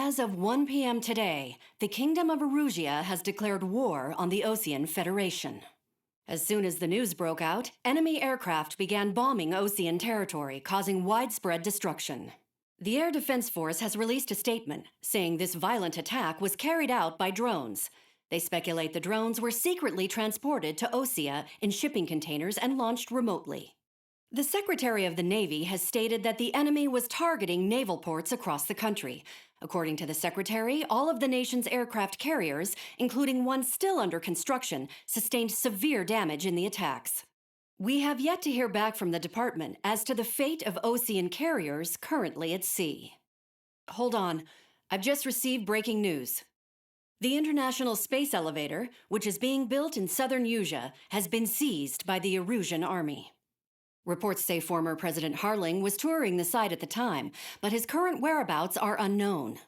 As of 1 p.m. today, the Kingdom of Erusia has declared war on the Osean Federation. As soon as the news broke out, enemy aircraft began bombing Osean territory, causing widespread destruction. The Air Defense Force has released a statement saying this violent attack was carried out by drones. They speculate the drones were secretly transported to Osea in shipping containers and launched remotely. The Secretary of the Navy has stated that the enemy was targeting naval ports across the country. According to the Secretary, all of the nation's aircraft carriers, including one still under construction, sustained severe damage in the attacks. We have yet to hear back from the department as to the fate of Osean carriers currently at sea. Hold on, I've just received breaking news. The International Space Elevator, which is being built in southern Usia, has been seized by the Erusian Army. Reports say former President Harling was touring the site at the time, but his current whereabouts are unknown.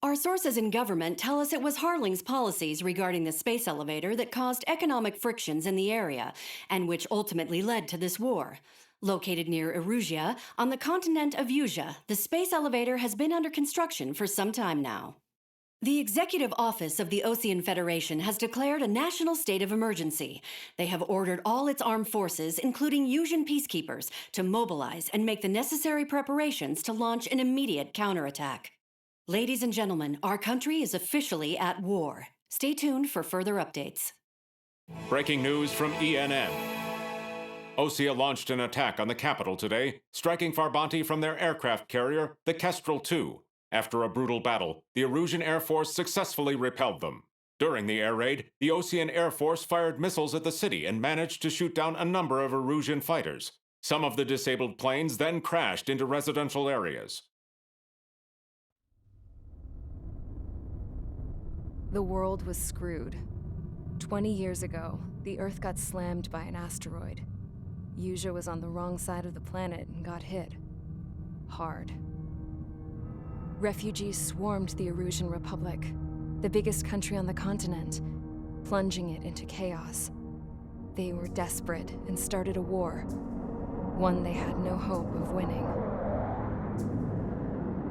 Our sources in government tell us it was Harling's policies regarding the space elevator that caused economic frictions in the area, and which ultimately led to this war. Located near Erusia, on the continent of Usia, the space elevator has been under construction for some time now. The Executive Office of the Osean Federation has declared a national state of emergency. They have ordered all its armed forces, including Usian peacekeepers, to mobilize and make the necessary preparations to launch an immediate counterattack. Ladies and gentlemen, our country is officially at war. Stay tuned for further updates. Breaking news from ENN. Osea launched an attack on the capital today, striking Farbanti from their aircraft carrier, the Kestrel II. After a brutal battle, the Erusian Air Force successfully repelled them. During the air raid, the Osean Air Force fired missiles at the city and managed to shoot down a number of Erusian fighters. Some of the disabled planes then crashed into residential areas. The world was screwed. 20 years ago, the Earth got slammed by an asteroid. Usia was on the wrong side of the planet and got hit. Hard. Refugees swarmed the Erusian Republic, the biggest country on the continent, plunging it into chaos. They were desperate and started a war, one they had no hope of winning.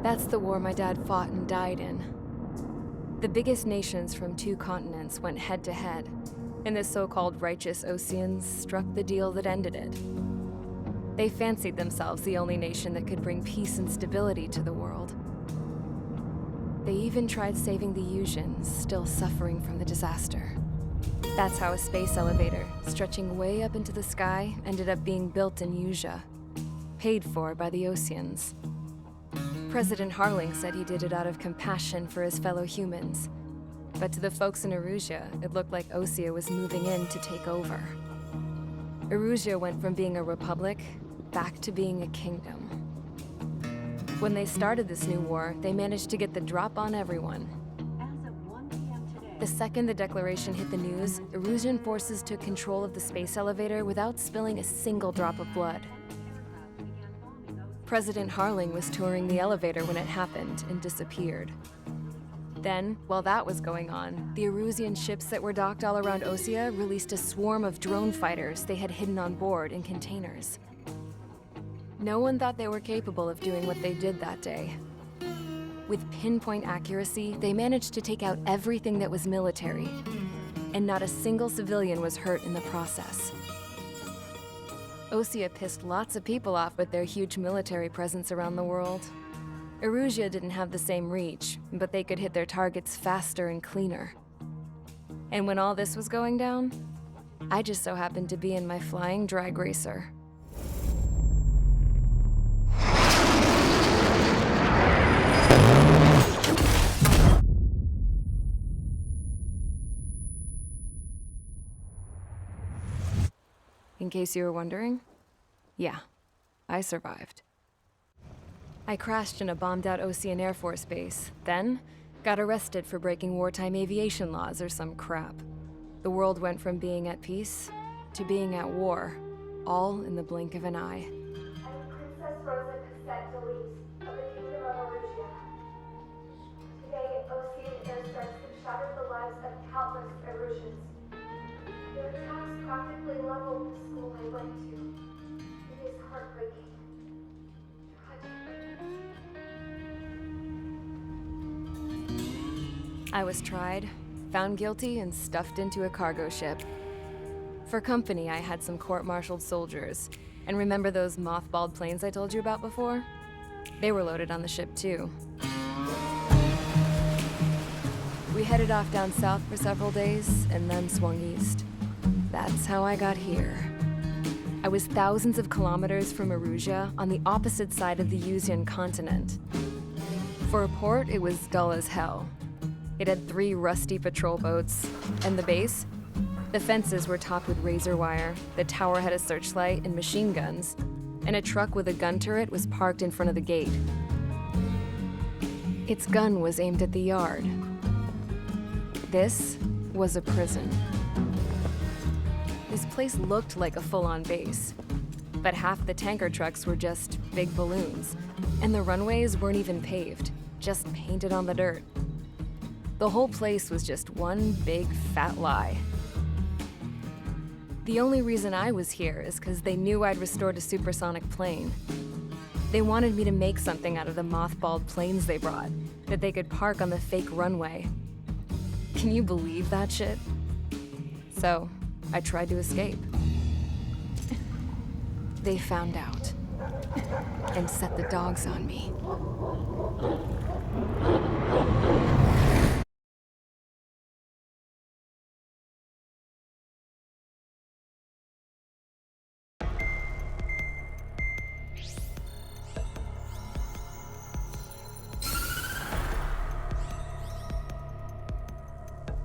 That's the war my dad fought and died in. The biggest nations from 2 continents went head-to-head, and the so-called righteous Oseans struck the deal that ended it. They fancied themselves the only nation that could bring peace and stability to the world. They even tried saving the Usians, still suffering from the disaster. That's how a space elevator, stretching way up into the sky, ended up being built in Usia, paid for by the Oseans. President Harling said he did it out of compassion for his fellow humans. But to the folks in Erusia, it looked like Osea was moving in to take over. Erusia went from being a republic back to being a kingdom. When they started this new war, they managed to get the drop on everyone. As of 1 p.m. today, The second the declaration hit the news, Erusian forces took control of the space elevator without spilling a single drop of blood. President Harling was touring the elevator when it happened and disappeared. Then, while that was going on, the Erusian ships that were docked all around Osea released a swarm of drone fighters they had hidden on board in containers. No one thought they were capable of doing what they did that day. With pinpoint accuracy, they managed to take out everything that was military, and not a single civilian was hurt in the process. Osea pissed lots of people off with their huge military presence around the world. Erusia didn't have the same reach, but they could hit their targets faster and cleaner. And when all this was going down, I just so happened to be in my flying drag racer. In case you were wondering, yeah, I survived. I crashed in a bombed-out Osean Air Force base, then got arrested for breaking wartime aviation laws or some crap. The world went from being at peace to being at war, all in the blink of an eye. I'm Princess Rosa Cassette Delete of the Kingdom of Erusia. Today, Osean airstrikes have shattered the lives of countless Erusians. Their attacks practically leveled the school I went to. It is heartbreaking. Tragic. I was tried, found guilty, and stuffed into a cargo ship. For company, I had some court-martialed soldiers. And remember those mothballed planes I told you about before? They were loaded on the ship, too. We headed off down south for several days, and then swung east. That's how I got here. I was thousands of kilometers from Erusia, on the opposite side of the Usian continent. For a port, it was dull as hell. It had 3 rusty patrol boats, and the base? The fences were topped with razor wire, the tower had a searchlight and machine guns, and a truck with a gun turret was parked in front of the gate. Its gun was aimed at the yard. This was a prison. This place looked like a full-on base, but half the tanker trucks were just big balloons, and the runways weren't even paved, just painted on the dirt. The whole place was just one big fat lie. The only reason I was here is because they knew I'd restored a supersonic plane. They wanted me to make something out of the mothballed planes they brought, that they could park on the fake runway. Can you believe that shit? So, I tried to escape. They found out, and set the dogs on me.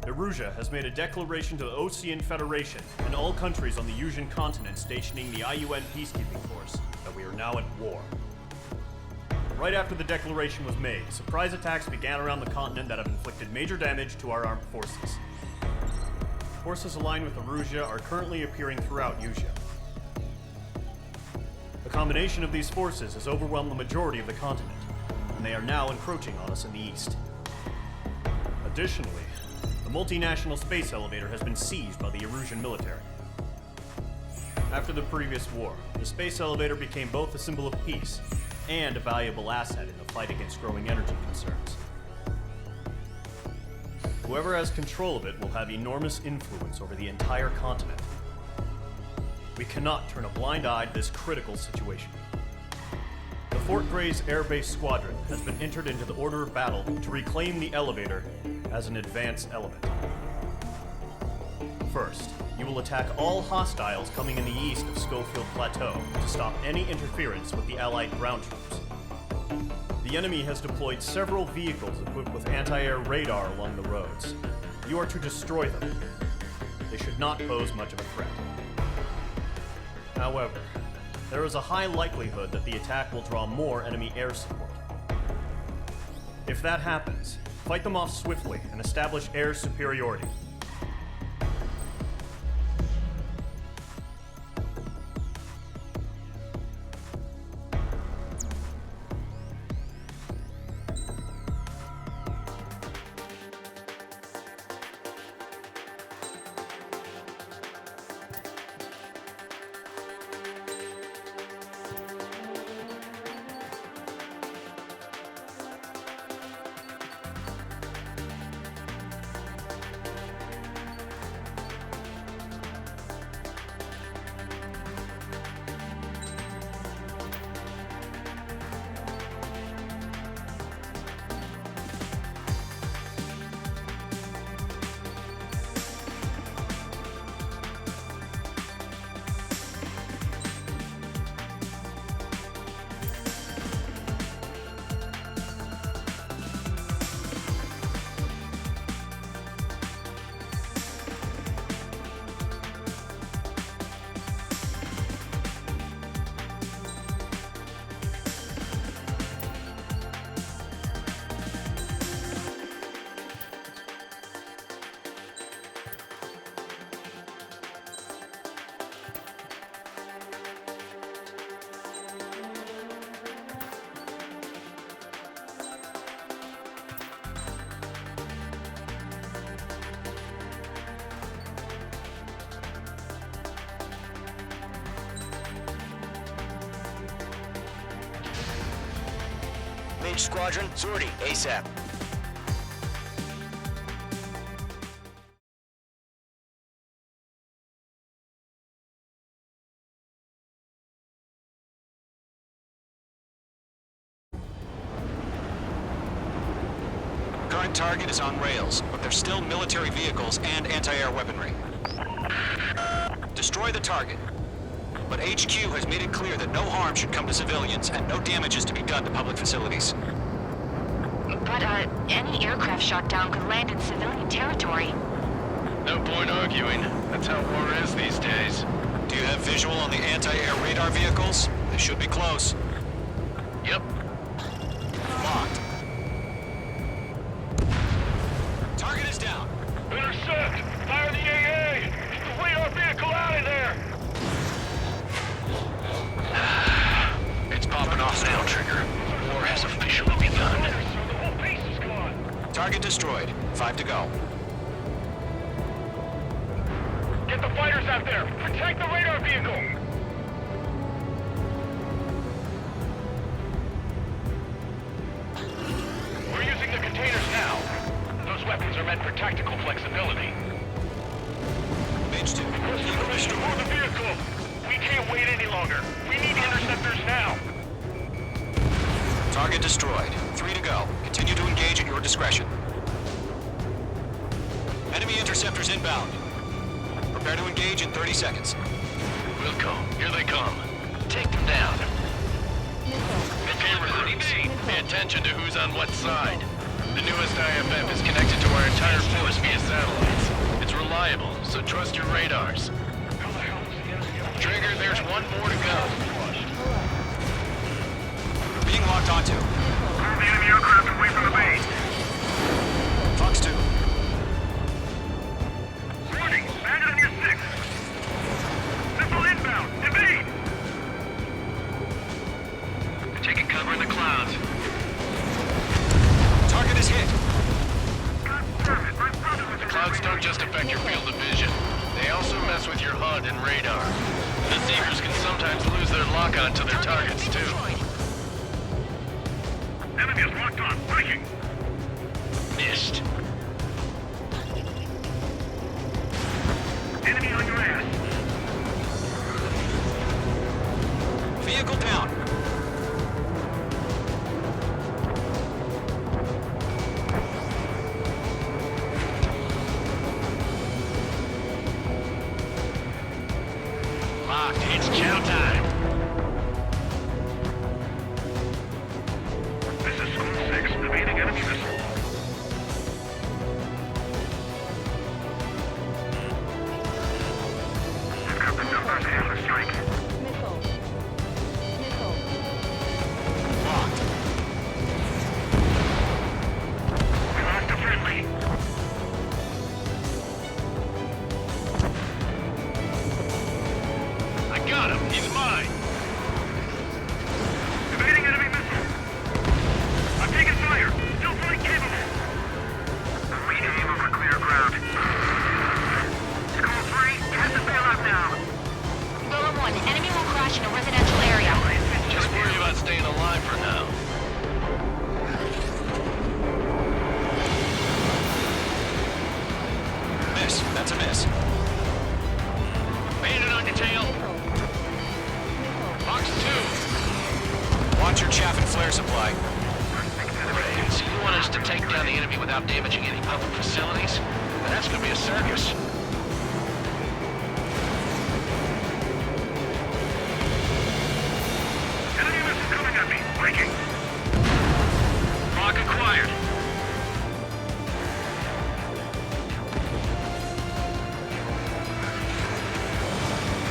Erusia has made a declaration to the Ocean Federation and all countries on the Usian continent stationing the IUN peacekeeping force that we are now at war. Right after the declaration was made, surprise attacks began around the continent that have inflicted major damage to our armed forces. Forces aligned with Erusia are currently appearing throughout Usia. The combination of these forces has overwhelmed the majority of the continent, and they are now encroaching on us in the east. Additionally, the multinational space elevator has been seized by the Erusian military. After the previous war, the space elevator became both a symbol of peace and a valuable asset in the fight against growing energy concerns. Whoever has control of it will have enormous influence over the entire continent. We cannot turn a blind eye to this critical situation. The Fort Gray's Air Base Squadron has been entered into the order of battle to reclaim the elevator as an advance element. First, you will attack all hostiles coming in the east of Schofield Plateau to stop any interference with the Allied ground troops. The enemy has deployed several vehicles equipped with anti-air radar along the roads. You are to destroy them. They should not pose much of a threat. However, there is a high likelihood that the attack will draw more enemy air support. If that happens, fight them off swiftly and establish air superiority. Mage Squadron, sortie, ASAP. That target is on rails, but there's still military vehicles and anti-air weaponry. Destroy the target. But HQ has made it clear that no harm should come to civilians and no damage is to be done to public facilities. But, any aircraft shot down could land in civilian territory. No point arguing. That's how war is these days. Do you have visual on the anti-air radar vehicles? They should be close. Yep. Locked. Target is down. Intercept! Fire the AA! Get the radar vehicle out of there! It's popping off now, Trigger. War has officially begun. The whole base is gone. Target destroyed. 5 to go. Get the fighters out there! Protect the radar vehicle! We're using the containers now. Those weapons are meant for tactical flexibility. Mage 2. What's the permission for the vehicle? We can't wait any longer. We need interceptors now. Target destroyed. 3 to go. Continue to engage at your discretion. Enemy interceptors inbound. Prepare to engage in 30 seconds. Wilco, here they come. Take them down. Okay, recruits. Pay attention to who's on what side. The newest IFF is connected to our entire force via satellites. It's reliable, so trust your radars. Trigger, there's one more to go. Being locked onto. Move the enemy aircraft away from the base. Fox 2. Warning, bandit on your 6. Missile inbound, evade! Taking cover in the clouds. Target is hit. The clouds don't just affect your field of vision. They also mess with your HUD and radar. The Seekers can sometimes lose their lock-on to their targets, too. Enemy is locked on. Breaking. Missed. Enemy on your ass. Vehicle down. Locked. It's chow time. This is School 6. Evading enemy missile. We've got the numbers and the strike. Missile. Missile. Locked. We lost a friendly. I got him. He's mine. Evading enemy missile. I'm taking fire. Still fully capable. Re-aim over clear ground. School 3, test the bailout now. Bullet 1, enemy will crash in a residential area. Just worry about staying alive for now. Miss. That's a miss. Bandit on your tail. Fox 2. Watch your chaff and flare supply. So you want us to take down the enemy without damaging any public facilities? That's gonna be a circus. Enemy missile coming at me. Breaking. Lock acquired.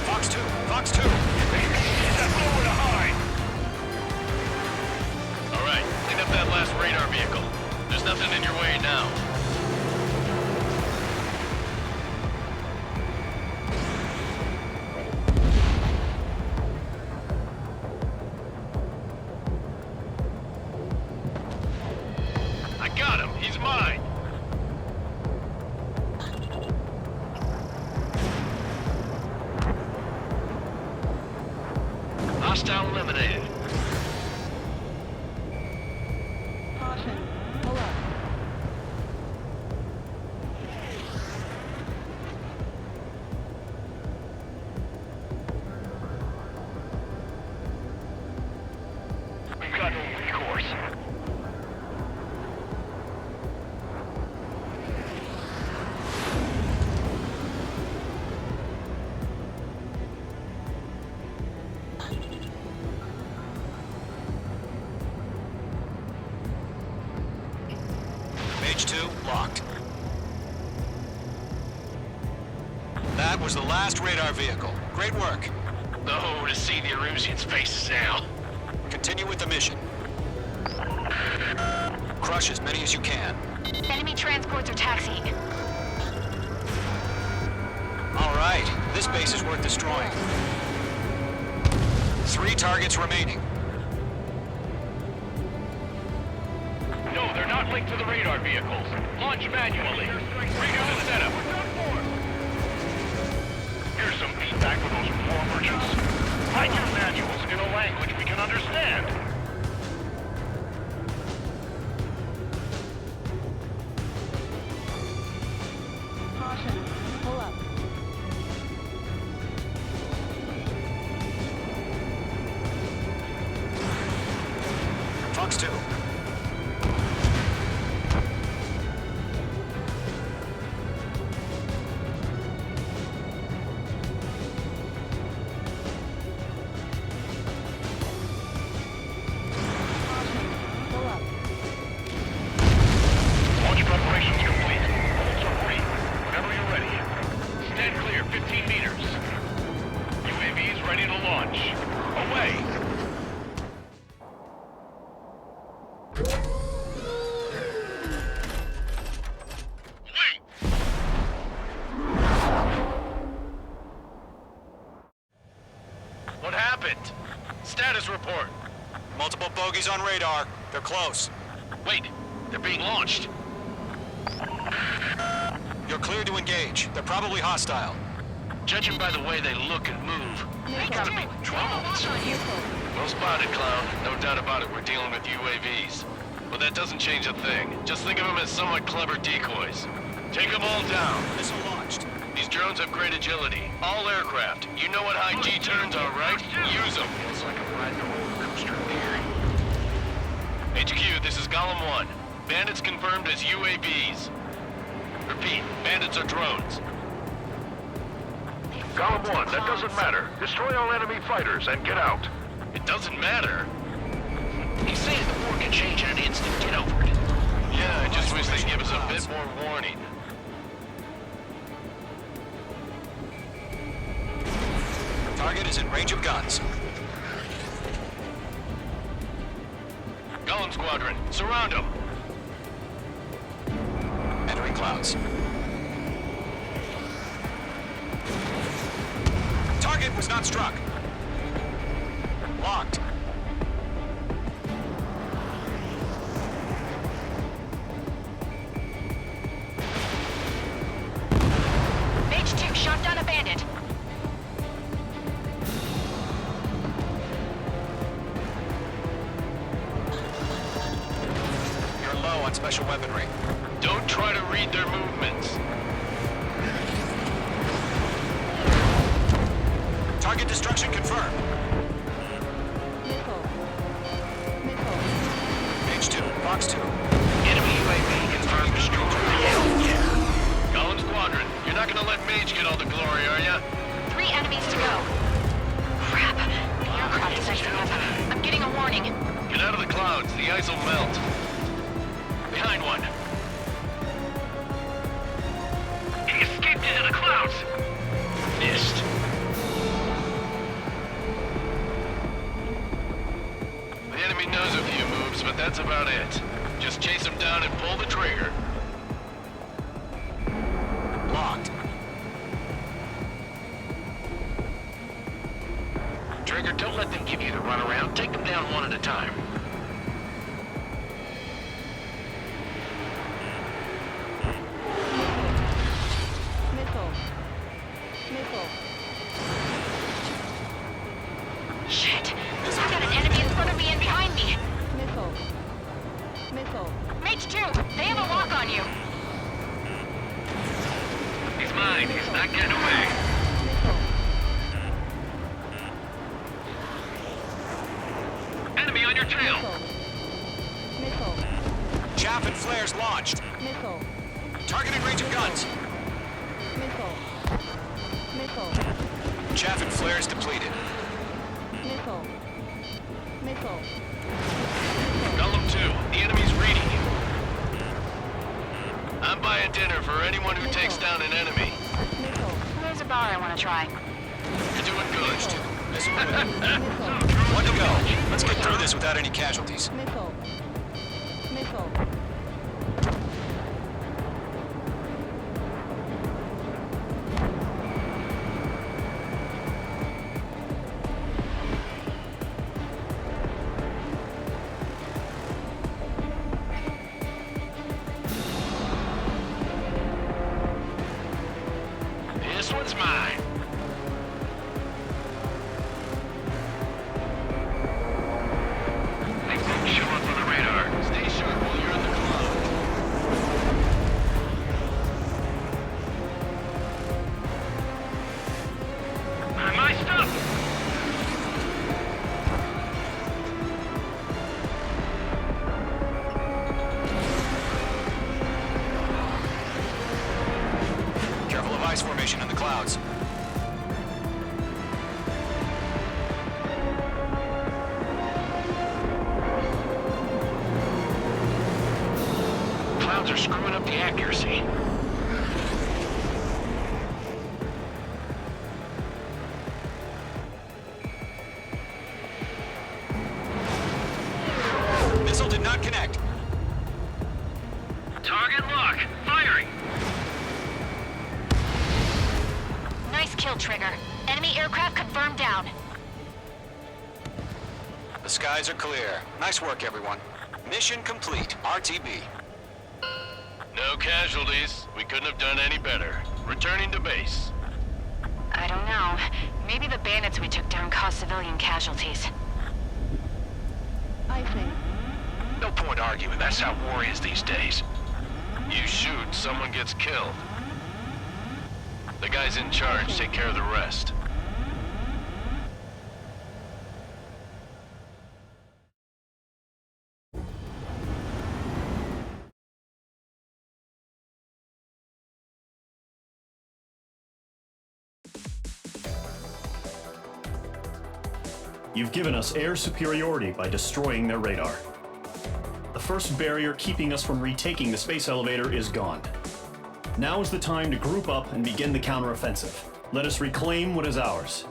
Fox 2. Fox 2. Step forward to hide. All right, clean up that last radar vehicle. There's nothing in your way now. I got him. He's mine. Hostile eliminated. Caution. Hello. We've got no recourse. Locked. That was the last radar vehicle. Great work. Oh, to see the Erusians' faces now. Continue with the mission. Crush as many as you can. Enemy transports are taxiing. All right, this base is worth destroying. 3 targets remaining. No, they're not linked to the radar vehicles. Launch manually. Redo the setup. Here's some feedback for those war merchants. Write your manuals in a language we can understand. Caution. Pull up. Fox 2. Pull up. Launch preparations complete. Bolts are free. Whenever you're ready. Stand clear, 15 meters. UAVs ready to launch. Away! What happened? Status report. Multiple bogies on radar. They're close. Wait, they're being launched. You're clear to engage. They're probably hostile. Judging by the way they look and move, they gotta be drones. Well spotted, Clown. No doubt about it, we're dealing with UAVs. But that doesn't change a thing. Just think of them as somewhat clever decoys. Take them all down. Missile launched. These drones have great agility. All aircraft. You know what high G turns are, right? Use them. Feels like I'm riding a roller coaster here. HQ, this is Golem 1. Bandits confirmed as UAVs. Repeat, bandits are drones. Golem 1, that doesn't matter. Destroy all enemy fighters and get out. It doesn't matter? He's saying the war can change in an instant. Get over it. Yeah, I just wish they'd give us a bit more warning. Target is in range of guns. Golem Squadron, surround them. Entering clouds. Target was not struck. Locked. Mage 2 shot down a bandit. You're low on special weaponry. Don't try to read their movements. Target destruction confirmed. Missile. Missile. Mage 2, Fox 2. Enemy UAV confirmed destroyed. Hell yeah. Golem Squadron, you're not gonna let Mage get all the glory, are ya? 3 enemies to go. Crap. The aircraft is icing up. I'm getting a warning. Get out of the clouds, the ice will melt. Behind one. He escaped into the clouds. Missed. The enemy knows a few moves, but that's about it. Just chase him down and pull the trigger. Locked. Trigger, don't let them give you the runaround. Take them down one at a time. Missile. Missile. Shit. I've got an enemy in front of me and behind me. Missile. Missile. Mage 2, they have a lock on you. He's mine. He's not getting away. Missile. Enemy on your tail. Missile. Chaff and flares launched. Missile. Target in range of guns. Missile. Missile. Chaff and flares depleted. Missile. Missile. Golem 2, the enemy's reading you. I'm buying dinner for anyone who takes down an enemy. There's a bar I want to try. You're doing good. One to go. Let's get through this without any casualties. This one's mine. They won't show up on the radar. Stay sharp while you're in the cloud. My stuff! Careful of ice formation in the clouds. Clouds are screwing up the accuracy. Missile did not connect. Target lock. Firing. Nice kill, Trigger. Enemy aircraft confirmed down. The skies are clear. Nice work, everyone. Mission complete. RTB. No casualties. We couldn't have done any better. Returning to base. I don't know. Maybe the bandits we took down caused civilian casualties. No point arguing. That's how war is these days. You shoot, someone gets killed. The guys in charge take care of the rest. You've given us air superiority by destroying their radar. The first barrier keeping us from retaking the space elevator is gone. Now is the time to group up and begin the counteroffensive. Let us reclaim what is ours.